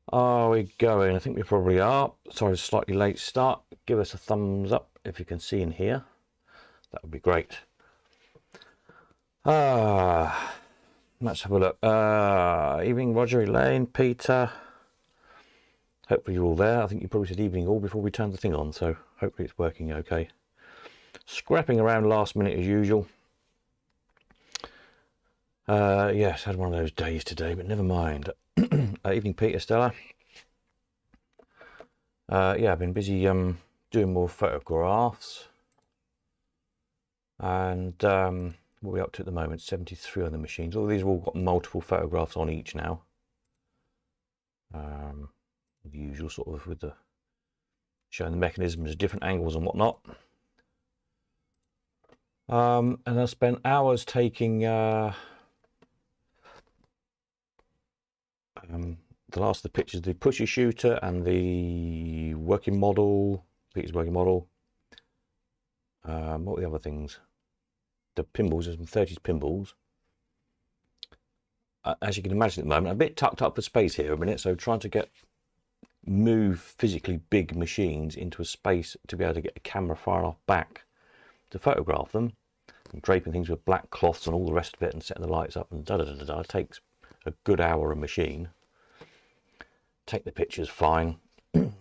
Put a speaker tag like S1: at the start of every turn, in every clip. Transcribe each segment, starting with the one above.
S1: Are we going? I think we probably are. Sorry, a slightly late start. Give us a thumbs up if you can see in here. That would be great. Let's have a look. Evening, Roger, Elaine, Peter. Hopefully you're all there. I think you probably said evening all before we turned the thing on, so hopefully it's working okay. Scrapping around last minute as usual. Yes, had one of those days today, but never mind. Evening, Peter, Stella. Yeah, I've been busy doing more photographs. And what are we up to at the moment? 73 on the machines. All these have all got multiple photographs on each now. The usual sort of with the showing the mechanisms at different angles and whatnot. And I spent hours taking the last of the pictures, the pushy shooter and the working model, Peter's working model. What were the other things? The pinballs, there's some 30s pinballs. As you can imagine at the moment, I'm a bit tucked up for space here a minute, so trying to move physically big machines into a space to be able to get a camera far enough back to photograph them, and draping things with black cloths and all the rest of it and setting the lights up and da-da-da-da-da. It takes a good hour a machine. Take the pictures fine,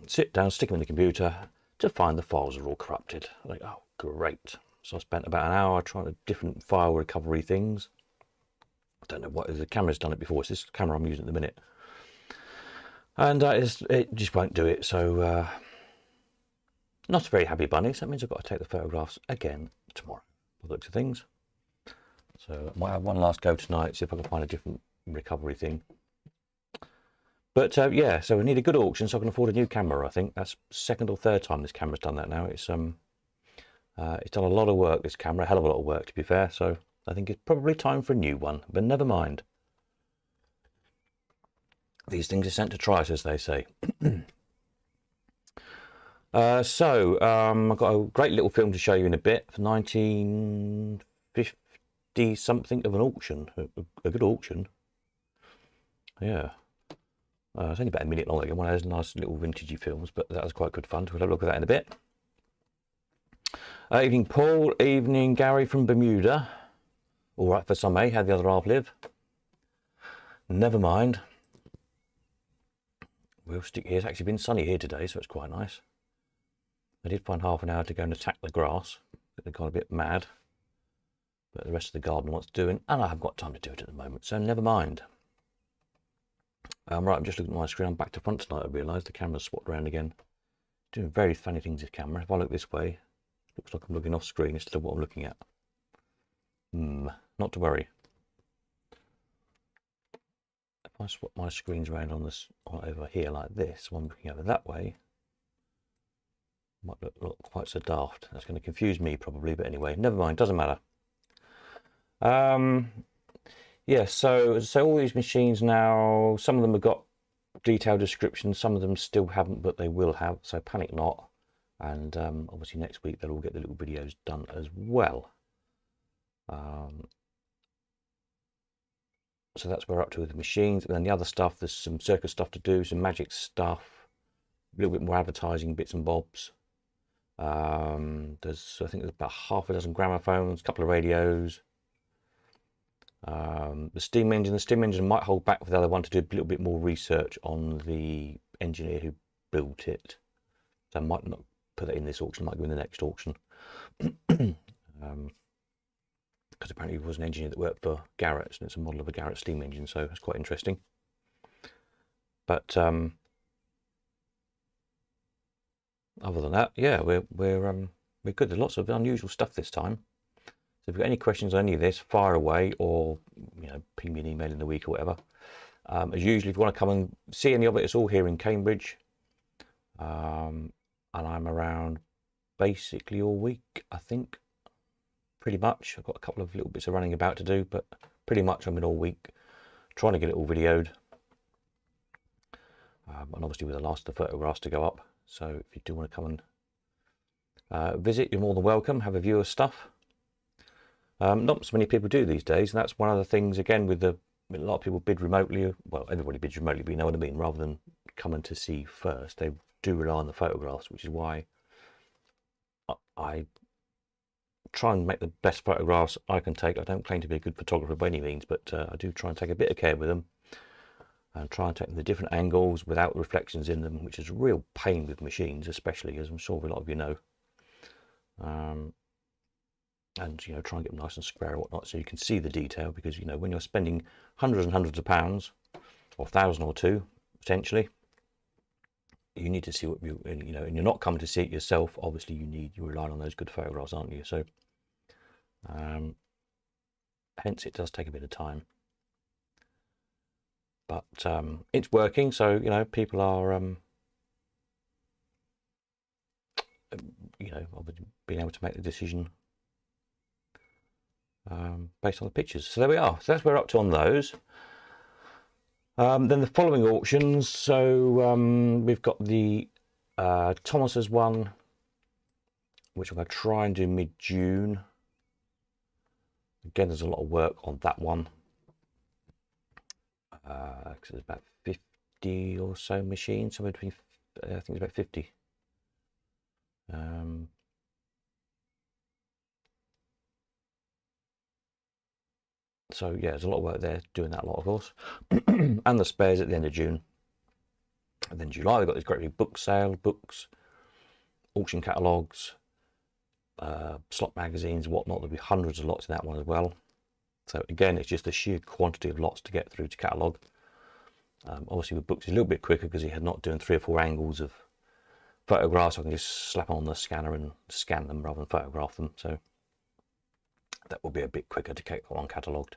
S1: sit down, stick them in the computer to find the files are all corrupted. Like, oh great. So I spent about an hour trying different file recovery things. I don't know what, the camera's done it before. It's this camera I'm using at the minute. And it just won't do it. So not a very happy bunny. So that means I've got to take the photographs again tomorrow, by the looks of things. So I might have one last go tonight, see if I can find a different recovery thing. But yeah, so we need a good auction so I can afford a new camera. I think that's second or third time this camera's done that now. It's done a lot of work, this camera, a hell of a lot of work to be fair. So I think it's probably time for a new one, but never mind. These things are sent to try us, as they say. I've got a great little film to show you in a bit for 1950 something of an auction, a good auction. Yeah. It's only about a minute long ago, one of those nice little vintagey films, but that was quite good fun. We'll have a look at that in a bit. Evening, Paul. Evening, Gary from Bermuda. All right for some, eh? How'd the other half live? Never mind. We'll stick here. It's actually been sunny here today, so it's quite nice. I did find half an hour to go and attack the grass. They got a bit mad. But the rest of the garden wants doing, and I haven't got time to do it at the moment, so never mind. Right, I'm just looking at my screen. I'm back to front tonight. I realised the camera's swapped around again. Doing very funny things with camera. If I look this way, it looks like I'm looking off screen instead of what I'm looking at. Not to worry. If I swap my screens around on this over here like this, so I'm looking over that way, might look quite so daft. That's going to confuse me probably, but anyway, never mind. Doesn't matter. Yeah, so all these machines now, some of them have got detailed descriptions, some of them still haven't, but they will have, so panic not. And obviously next week they'll all get the little videos done as well. So that's where we're up to with the machines. And then the other stuff, there's some circus stuff to do, some magic stuff, a little bit more advertising bits and bobs. I think there's about half a dozen gramophones, a couple of radios. The steam engine might hold back for the other one to do a little bit more research on the engineer who built it. So I might not put that in this auction, might go in the next auction. Because apparently he was an engineer that worked for Garrett, and it's a model of a Garrett steam engine, so it's quite interesting. But other than that, yeah, we're good. There's lots of unusual stuff this time. So if you've got any questions on any of this, fire away, or ping me an email in the week or whatever. As usual, if you want to come and see any of it, it's all here in Cambridge. And I'm around basically all week, I think. Pretty much. I've got a couple of little bits of running about to do, but pretty much I'm in all week trying to get it all videoed. And obviously with the last of the photographs to go up. So if you do want to come and visit, you're more than welcome. Have a view of stuff. Not so many people do these days, and that's one of the things, again, with a lot of people bid remotely. Well, everybody bids remotely, but you know what I mean, rather than coming to see first. They do rely on the photographs, which is why I try and make the best photographs I can take. I don't claim to be a good photographer by any means, but I do try and take a bit of care with them and try and take them to different angles without reflections in them, which is a real pain with machines, especially, as I'm sure a lot of you know. And, you know, try and get them nice and square and whatnot, so you can see the detail, because, you know, when you're spending hundreds and hundreds of pounds, or 1,000 or two, potentially, you need to see what you know, and you're not coming to see it yourself. Obviously, you're relying on those good photographs, aren't you? So, hence it does take a bit of time, but it's working. So, you know, people are, you know, obviously being able to make the decision based on the pictures. So there we are. So that's where we're up to on those. Then the following auctions. So we've got the Thomas's one, which I'm going to try and do mid-June. Again, there's a lot of work on that one. Because there's about 50 or so machines, somewhere between, I think it's about 50. So yeah, there's a lot of work there doing that lot, of course. And the spares at the end of June. And then July, we've got this great big book sale, books, auction catalogues, slot magazines, whatnot. There'll be hundreds of lots in that one as well. So again, it's just the sheer quantity of lots to get through to catalogue. Obviously with books it's a little bit quicker because you're not doing 3 or 4 angles of photographs. I can just slap on the scanner and scan them rather than photograph them. So that will be a bit quicker to get that one catalogued.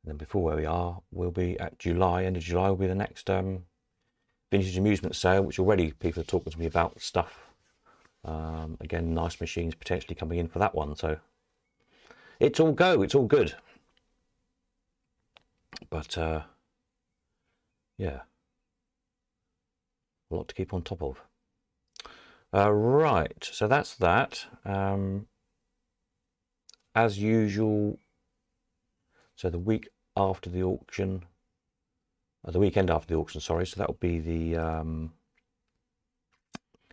S1: And then before where we are, we'll be at July. End of July will be the next vintage amusement sale, which already people are talking to me about stuff. Again, nice machines potentially coming in for that one. So it's all go, it's all good. But yeah, a lot to keep on top of. Right, so that's that. As usual, so the week after the auction, the weekend after the auction, sorry, so that will be the,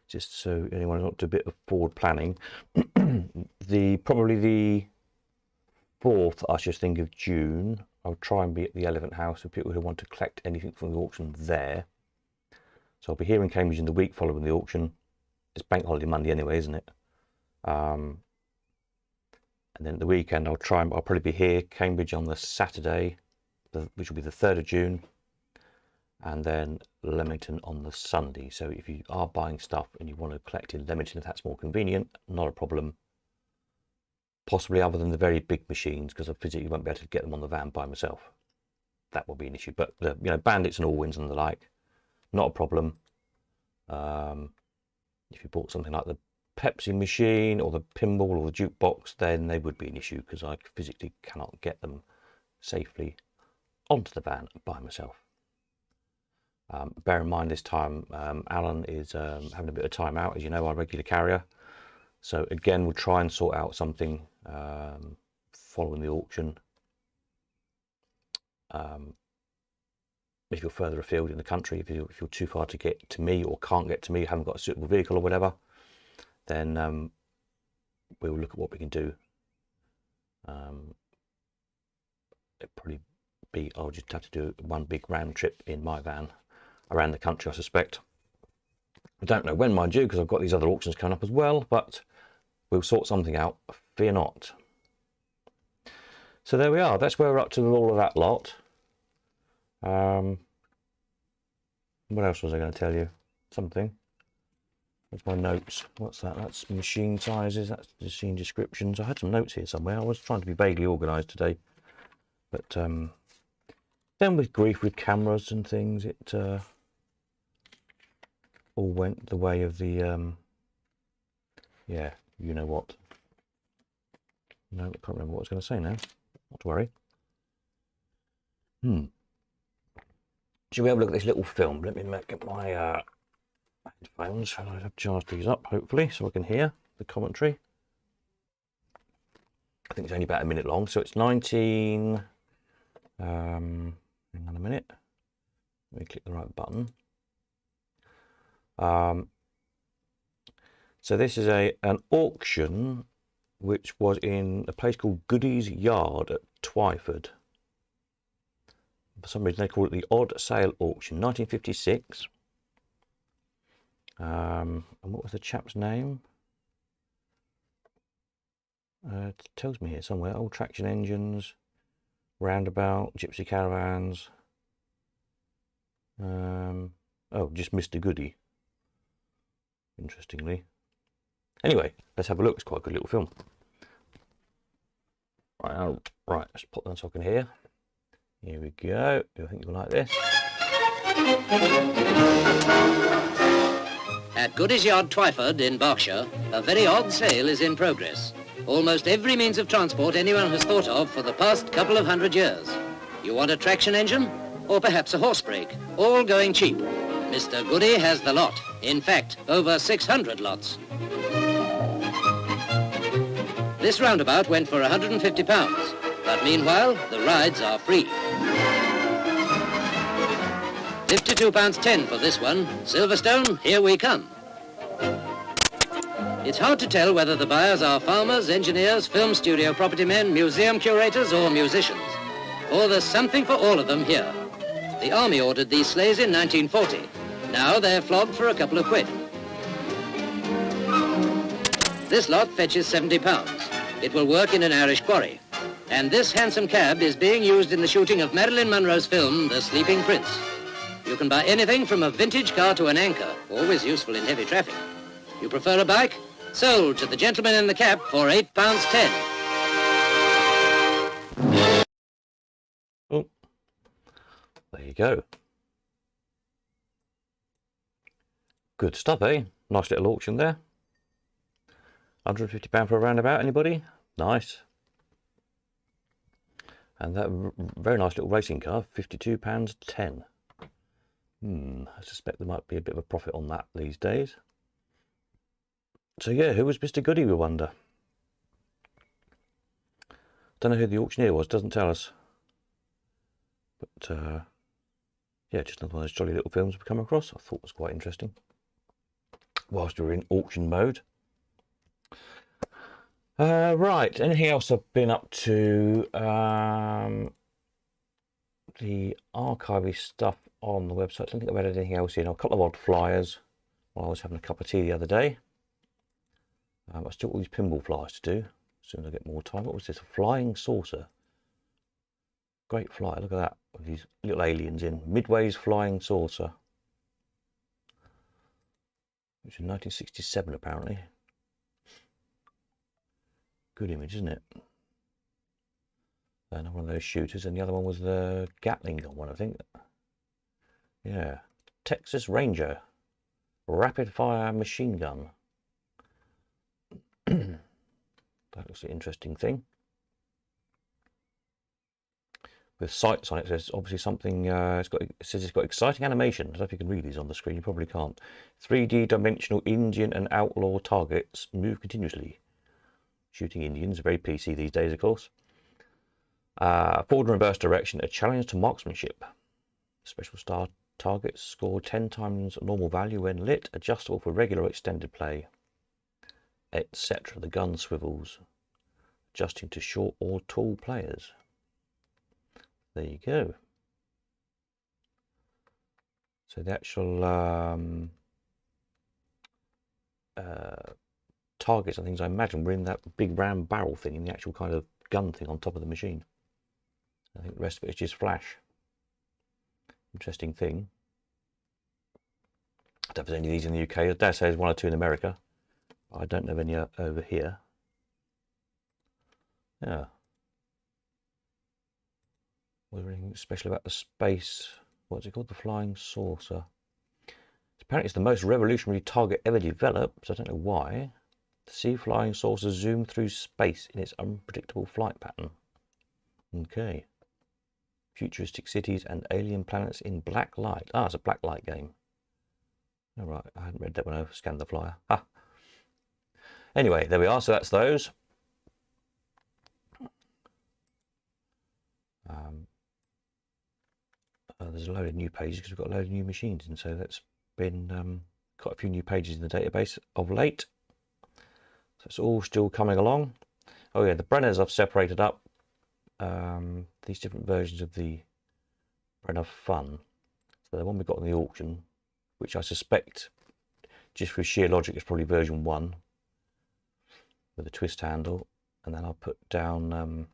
S1: just so anyone who's not to do a bit of forward planning, probably the 4th, I should think, of June, I'll try and be at the Elephant House for people who want to collect anything from the auction there. So I'll be here in Cambridge in the week following the auction. It's Bank Holiday Monday anyway, isn't it? And then the weekend I'll probably be here, Cambridge, on the Saturday, which will be the 3rd of June, and then Leamington on the Sunday. So if you are buying stuff and you want to collect in Leamington, if that's more convenient, not a problem. Possibly other than the very big machines, because I physically won't be able to get them on the van by myself. That will be an issue. But the, you know, Bandits and Allwins and the like, not a problem. If you bought something like the Pepsi machine or the pinball or the jukebox, then they would be an issue because I physically cannot get them safely onto the van by myself. Bear in mind this time Alan is having a bit of time out, as you know, our regular carrier. So again, we'll try and sort out something following the auction. If you're further afield in the country, if you're too far to get to me or can't get to me, haven't got a suitable vehicle or whatever, then we'll look at what we can do. It'd probably be, I'll just have to do one big round trip in my van around the country, I suspect. I don't know when, mind you, because I've got these other auctions coming up as well, but we'll sort something out, fear not. So there we are, that's where we're up to with all of that lot. What else was I going to tell you? Something. That's my notes. What's that? That's machine sizes, that's machine descriptions. I had some notes here somewhere. I was trying to be vaguely organised today. But then with grief with cameras and things, it all went the way of the, yeah, you know what. No, I can't remember what I was going to say now. Not to worry. Should we have a look at this little film? Let me get my headphones and I'll charge these up, hopefully, so I can hear the commentary. I think it's only about a minute long, so it's 19... hang on a minute. Let me click the right button. So this is an auction which was in a place called Goody's Yard at Twyford. For some reason they call it the Odd Sale Auction, 1956. And what was the chap's name? It tells me here somewhere. Old traction engines, roundabout, gypsy caravans. Oh, just Mr. Goody. Interestingly. Anyway, let's have a look. It's quite a good little film. Right, let's pop that sock in here. Here we go. I think you'll like this.
S2: At Goody's Yard, Twyford in Berkshire, a very odd sale is in progress. Almost every means of transport anyone has thought of for the past couple of 100 years. You want a traction engine? Or perhaps a horse brake? All going cheap. Mr. Goody has the lot. In fact, over 600 lots. This roundabout went for £150, but meanwhile, the rides are free. £52.10 for this one. Silverstone, here we come. It's hard to tell whether the buyers are farmers, engineers, film studio property men, museum curators or musicians. For there's something for all of them here. The army ordered these sleighs in 1940. Now they're flogged for a couple of quid. This lot fetches £70. It will work in an Irish quarry. And this handsome cab is being used in the shooting of Marilyn Monroe's film, The Sleeping Prince. You can buy anything from a vintage car to an anchor, always useful in heavy traffic. You prefer a bike? Sold to the gentleman in the cap for £8.10.
S1: Oh, there you go. Good stuff, eh? Nice little auction there. £150 for a roundabout, anybody? Nice. And that very nice little racing car, £52.10. I suspect there might be a bit of a profit on that these days. So yeah, who was Mr. Goody, we wonder? Don't know who the auctioneer was, doesn't tell us. But yeah, just another one of those jolly little films we've come across. I thought was quite interesting. Whilst we were in auction mode. Right, anything else I've been up to? The archivey stuff on the website. I don't think I've had anything else in. A couple of odd flyers while I was having a cup of tea the other day. I've still got all these pinball flyers to do. As soon as I get more time. What was this? A flying saucer. Great flyer. Look at that. With these little aliens in. Midway's Flying Saucer. Which is 1967 apparently. Good image, isn't it? And one of those shooters, and the other one was the Gatling gun one, I think. Yeah, Texas Ranger, rapid fire machine gun. That looks an interesting thing. With sights on it, there's obviously something. It says it's got exciting animation. I don't know if you can read these on the screen. You probably can't. 3D dimensional Indian and outlaw targets move continuously. Shooting Indians, very PC these days, of course. Forward and reverse direction, a challenge to marksmanship. Special star targets score 10 times normal value when lit, adjustable for regular or extended play, etc. The gun swivels, adjusting to short or tall players. There you go. So the actual targets and things, I imagine, were in that big round barrel thing, in the actual kind of gun thing on top of the machine. I think the rest of it is just flash. Interesting thing. I don't know if there's any of these in the UK. I dare say there's one or two in America. I don't know of any over here. Yeah. Was there anything special about the space? What's it called? The flying saucer. Apparently it's the most revolutionary target ever developed, so I don't know why. The sea flying saucer zoomed through space in its unpredictable flight pattern. Okay. Futuristic cities and alien planets in black light. Ah, it's a black light game. All right, I hadn't read that when I scanned the flyer. Ah. Anyway, there we are. So that's those. There's a load of new pages because we've got a load of new machines, and so that's been Got a few new pages in the database of late. So it's all still coming along. Oh yeah, the Brenners I've separated up. These different versions of the Brenner Fun. So the one we got in the auction, which I suspect, just for sheer logic, is probably version 1 with a twist handle. And then I'll put down,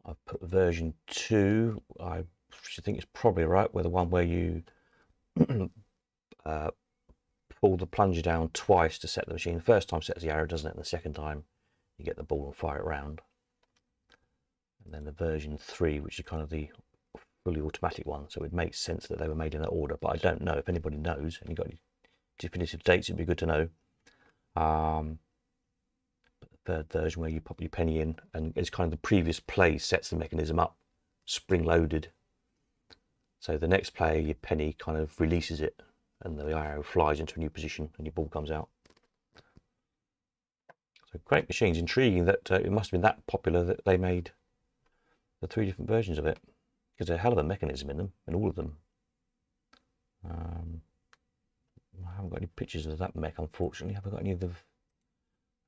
S1: I've put version 2, I think it's probably right, where the one where you pull the plunger down twice to set the machine. The first time sets the arrow, doesn't it? And the second time you get the ball and fire it round. And then the version 3, which is kind of the fully automatic one. So it makes sense that they were made in that order, but I don't know if anybody knows and you've got any definitive dates. It'd be good to know. But the third version, where you pop your penny in and it's kind of the previous play sets the mechanism up, spring loaded. So the next play, your penny kind of releases it and the arrow flies into a new position and your ball comes out. So great machines. Intriguing that it must have been that popular that they made the 3 different versions of it, because there's a hell of a mechanism in them, in all of them. I haven't got any pictures of that mech, unfortunately. Have I got any of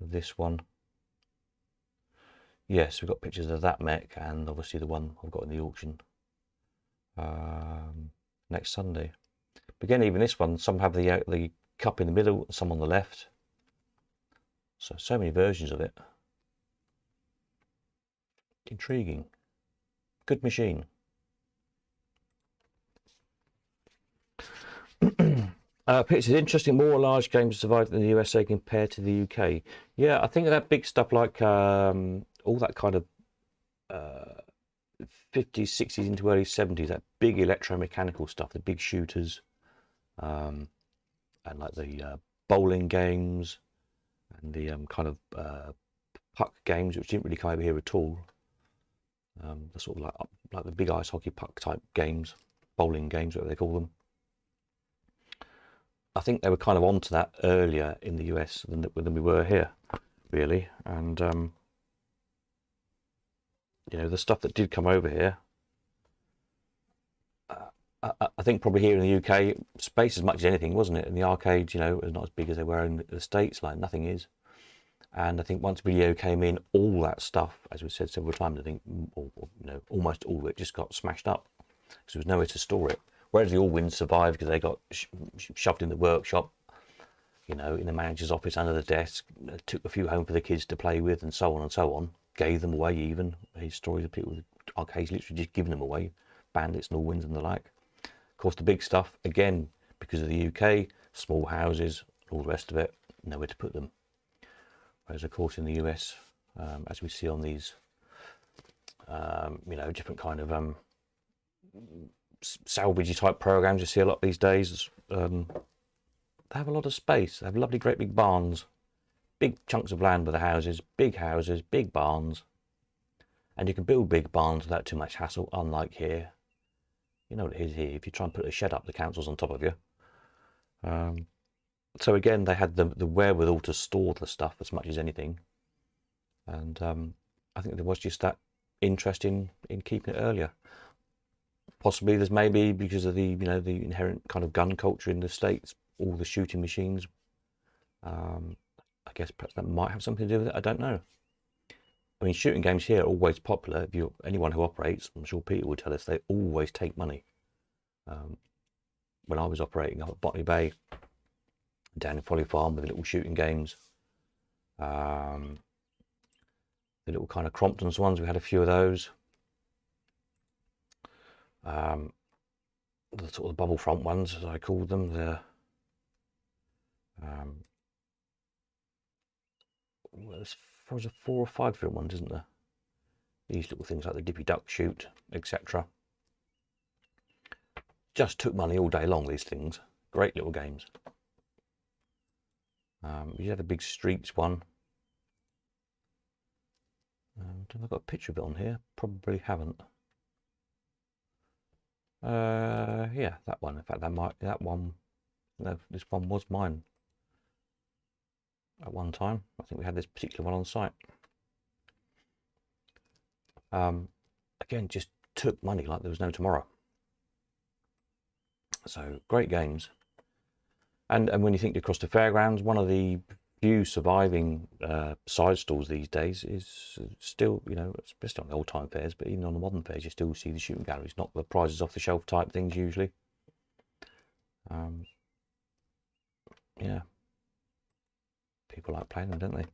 S1: this one? Yes, we've got pictures of that mech, and obviously the one I've got in the auction next Sunday. But again, even this one, some have the cup in the middle, some on the left. So many versions of it. Intriguing. Good machine. Pictures interesting. More large games survived in the USA compared to the UK. Yeah, I think that big stuff like all that kind of 50s, 60s into early 70s, that big electromechanical stuff, the big shooters, and like the bowling games and the kind of puck games, which didn't really come over here at all. The sort of like the big ice hockey puck type games, bowling games, whatever they call them. I think they were kind of onto that earlier in the US than we were here, really. And you know, the stuff that did come over here, I think probably here in the UK, space as much as anything, wasn't it? And the arcades, you know, are not as big as they were in the States, like nothing is. And I think once video came in, all that stuff, as we said several times, I think, you know, almost all of it just got smashed up because there was nowhere to store it. Whereas the Allwins survived because they got shoved in the workshop, you know, in the manager's office under the desk, took a few home for the kids to play with, and so on and so on. Gave them away even. His stories of people with arcades literally just giving them away, Bandits and Allwins and the like. Of course, the big stuff, again, because of the UK, small houses, all the rest of it, nowhere to put them. Whereas, of course, in the US, as we see on these, you know, different kind of salvagey type programs you see a lot these days, they have a lot of space. They have lovely, great big barns, big chunks of land with the houses, big barns, and you can build big barns without too much hassle. Unlike here, you know what it is here. If you try and put a shed up, the council's on top of you. So again, they had the wherewithal to store the stuff as much as anything, and I think there was just that interest in keeping it earlier. Possibly there's maybe because of the, you know, the inherent kind of gun culture in the States, all the shooting machines. I guess perhaps that might have something to do with it. I don't know. I mean, shooting games here are always popular. If anyone who operates, I'm sure Peter would tell us, they always take money. When I was operating up at Botany Bay, down in Folly Farm with the little shooting games, the little kind of Crompton's ones, we had a few of those. The sort of bubble front ones, as I called them, there's 4 or 5 different ones, isn't there? These little things like the Dippy Duck Shoot, etc. Just took money all day long, these things. Great little games. You had a big Streets one. Have I got a picture of it on here? Probably haven't. Yeah, that one. In fact, that one. No, this one was mine at one time. I think we had this particular one on site. Again, just took money like there was no tomorrow. So great games. And when you think across the fairgrounds, one of the few surviving side stalls these days is still, you know, especially on the old time fairs, but even on the modern fairs, you still see the shooting galleries, not the prizes off the shelf type things usually. Yeah, people like playing them, don't they?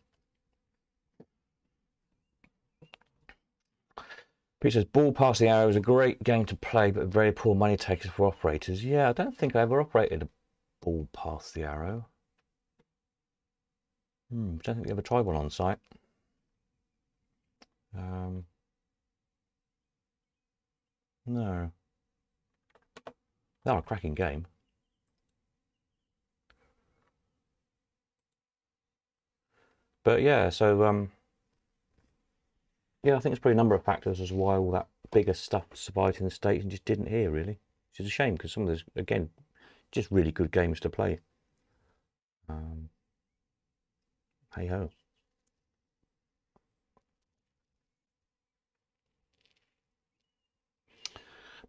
S1: Pete says, Ball Past the Arrow is a great game to play, but very poor money takers for operators. Yeah, I don't think I ever operated a Ball Past the Arrow. I don't think we ever tried one on site. No. They are a cracking game. But yeah, so yeah, I think it's probably a number of factors as to why all that bigger stuff survived in the States and just didn't here, really. Which is a shame, because some of those, again, just really good games to play. Hey ho.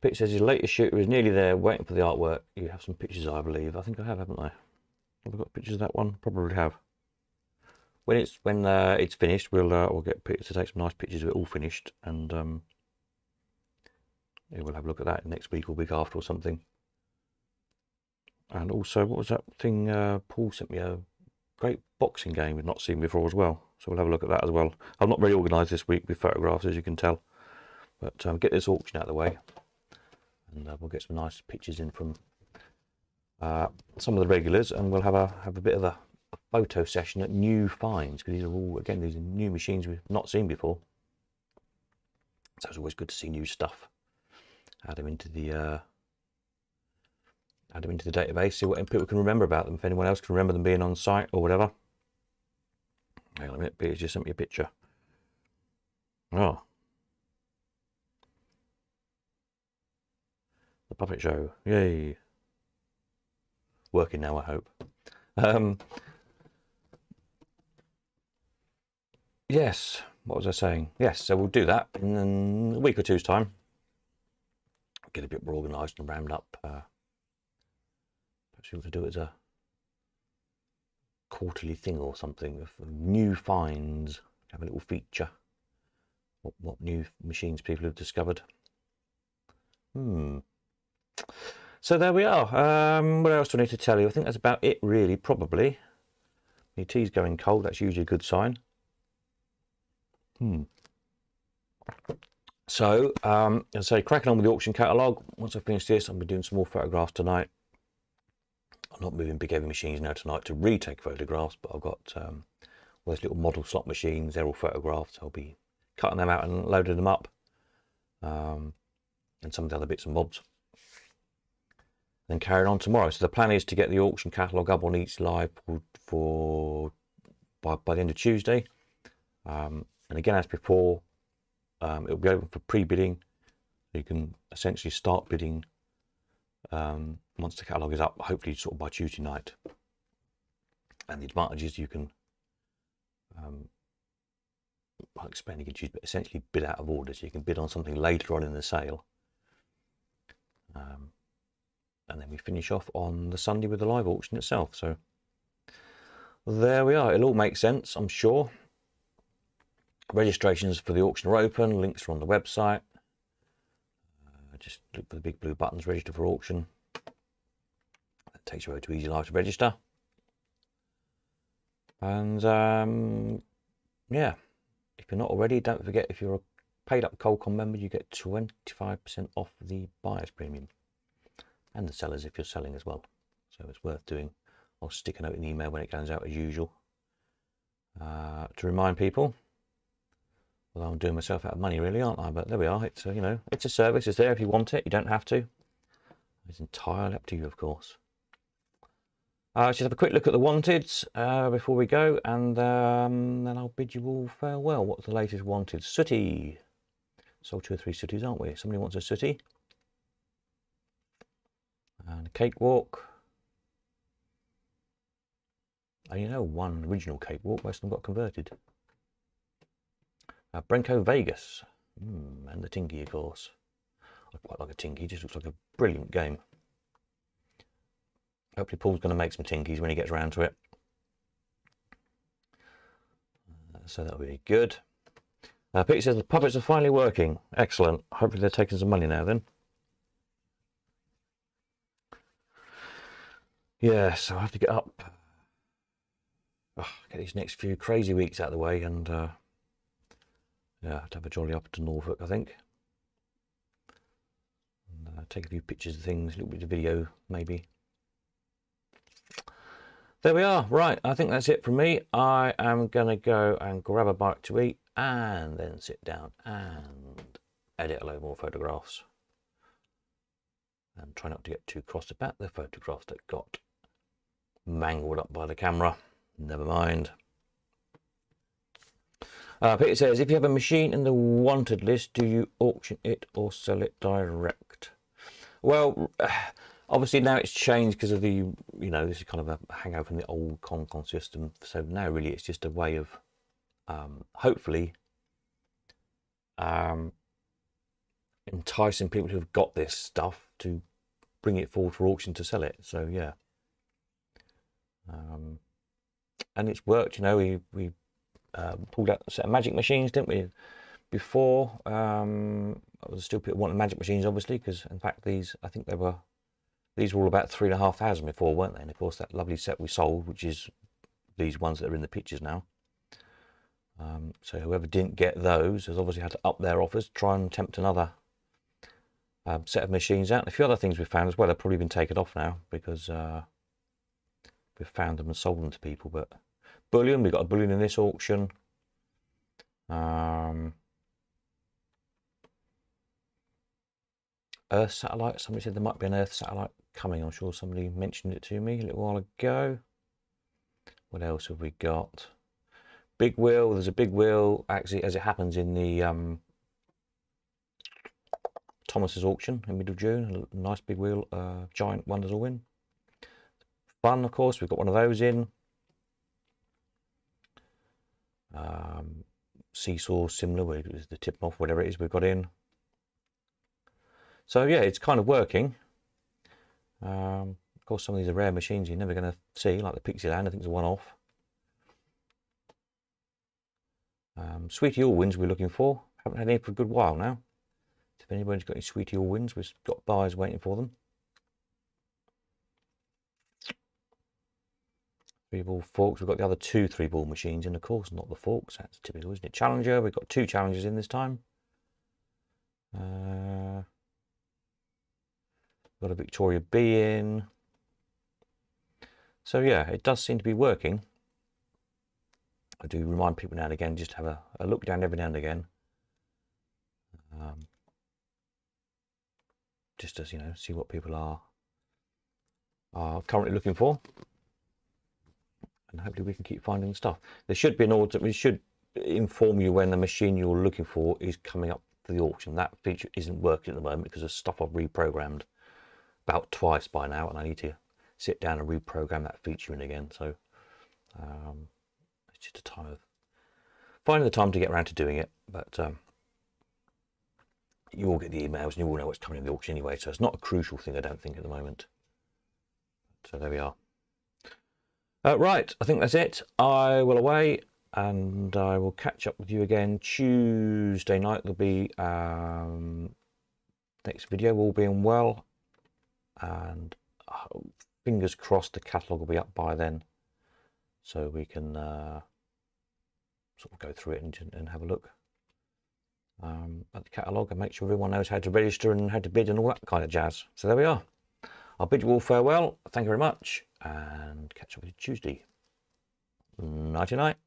S1: Pete says his latest shooter is nearly there, waiting for the artwork. You have some pictures, I believe. I think I have, haven't I? Have I got pictures of that one? Probably have. When it's finished, we'll get Peter to take some nice pictures of it all finished, and yeah, we'll have a look at that next week or week after or something. And also, what was that thing? Paul sent me a great boxing game we've not seen before as well. So we'll have a look at that as well. I'm not very organised this week with photographs, as you can tell, but get this auction out of the way, and we'll get some nice pictures in from some of the regulars, and we'll have a bit of a photo session at new finds, because these are all, again, these are new machines we've not seen before. So it's always good to see new stuff. Add them into the database, see what people can remember about them, if anyone else can remember them being on site or whatever. Hang on a minute, Peter's just sent me a picture. Oh. The puppet show, yay. Working now, I hope. Yes, what was I saying? Yes, so we'll do that in a week or two's time. Get a bit more organised and rammed up. Perhaps we could do it as a quarterly thing or something of new finds. Have a little feature. What new machines people have discovered. So there we are. What else do I need to tell you? I think that's about it, really, probably. The tea's going cold. That's usually a good sign. So, as I say, cracking on with the auction catalogue. Once I finish this, I'll be doing some more photographs tonight. I'm not moving big heavy machines now tonight to retake photographs, but I've got all those little model slot machines. They're all photographed. I'll be cutting them out and loading them up, and some of the other bits and bobs. Then carrying on tomorrow. So the plan is to get the auction catalogue up on Eats Live by the end of Tuesday. And again, as before, it'll be open for pre-bidding. You can essentially start bidding once the catalogue is up, hopefully sort of by Tuesday night. And the advantage is you can, I'll explain, you can choose, but essentially bid out of order. So you can bid on something later on in the sale. And then we finish off on the Sunday with the live auction itself. So there we are. It'll all make sense, I'm sure. Registrations for the auction are open. Links are on the website. Just look for the big blue buttons, register for auction. That takes you over to Easy Live to register. And yeah, if you're not already, don't forget, if you're a paid up Coldcom member, you get 25% off the buyer's premium. And the sellers if you're selling as well. So it's worth doing. I'll stick a note in the email when it goes out as usual. To remind people. Well, I'm doing myself out of money, really, aren't I? But there we are. It's you know, it's a service. It's there if you want it. You don't have to. It's entirely up to you, of course. Just have a quick look at the wanteds before we go, and then I'll bid you all farewell. What's the latest wanted? Sooty. Sold 2 or 3 sooties, aren't we? Somebody wants a sooty. And a cakewalk. And you know, one original cakewalk, most of them got converted. Brenko Vegas, and the Tinky, of course. I quite like a Tinky, just looks like a brilliant game. Hopefully Paul's going to make some tinkies when he gets around to it. So that'll be good. Pete says the puppets are finally working. Excellent. Hopefully they're taking some money now then. Yeah, so I have to get up. Get these next few crazy weeks out of the way, and yeah, I have to have a jolly up to Norfolk, I think. And, take a few pictures of things, a little bit of video, maybe. There we are. Right, I think that's it from me. I am going to go and grab a bite to eat and then sit down and edit a load more photographs. And try not to get too cross about the photographs that got mangled up by the camera. Never mind. Peter says, if you have a machine in the wanted list, do you auction it or sell it direct? Well, obviously now it's changed because of the, you know, this is kind of a hangover from the old ConCon system. So now really it's just a way of hopefully enticing people who've got this stuff to bring it forward for auction to sell it. So yeah. And it's worked, you know. We pulled out a set of magic machines, didn't we? Before, still people wanted magic machines, obviously, because in fact these, I think these were all about 3,500 before, weren't they? And of course that lovely set we sold, which is these ones that are in the pictures now. So whoever didn't get those has obviously had to up their offers, try and tempt another set of machines out. And a few other things we've found as well have probably been taken off now because we've found them and sold them to people. But bullion, we've got a bullion in this auction. Earth satellite, somebody said there might be an Earth satellite coming. I'm sure somebody mentioned it to me a little while ago. What else have we got? Big wheel, there's a big wheel actually, as it happens, in the Thomas's auction in middle of June. A nice big wheel, giant Wonders All Win. Fun, of course, we've got one of those in. Seesaw, similar, where it was the tip off, whatever it is we've got in. So yeah, it's kind of working. Of course, some of these are rare machines you're never going to see, like the Pixieland. I think it's a one-off. Sweetie All-Wins we're looking for. Haven't had any for a good while now. If anybody's got any Sweetie All-Wins, we've got buyers waiting for them. 3-ball forks. We've got the other 2 3-ball machines in, of course, not the forks. That's typical, isn't it? Challenger. We've got 2 Challengers in this time. Got a Victoria B in. So yeah, it does seem to be working. I do remind people now and again, just have a look down every now and again. Just as, you know, see what people are currently looking for. And hopefully we can keep finding stuff. There should be an order. We should inform you when the machine you're looking for is coming up for the auction. That feature isn't working at the moment because of stuff I've reprogrammed about twice by now, and I need to sit down and reprogram that feature in again. So it's just a time of finding the time to get around to doing it. But you all get the emails and you all know what's coming in the auction anyway, so it's not a crucial thing, I don't think, at the moment. So there we are. Right, I think that's it. I will away and I will catch up with you again Tuesday night. There'll be next video, all being well, and fingers crossed the catalogue will be up by then, so we can sort of go through it and have a look at the catalogue and make sure everyone knows how to register and how to bid and all that kind of jazz. So there we are. I'll bid you all farewell. Thank you very much, and catch up with you Tuesday. Nighty night.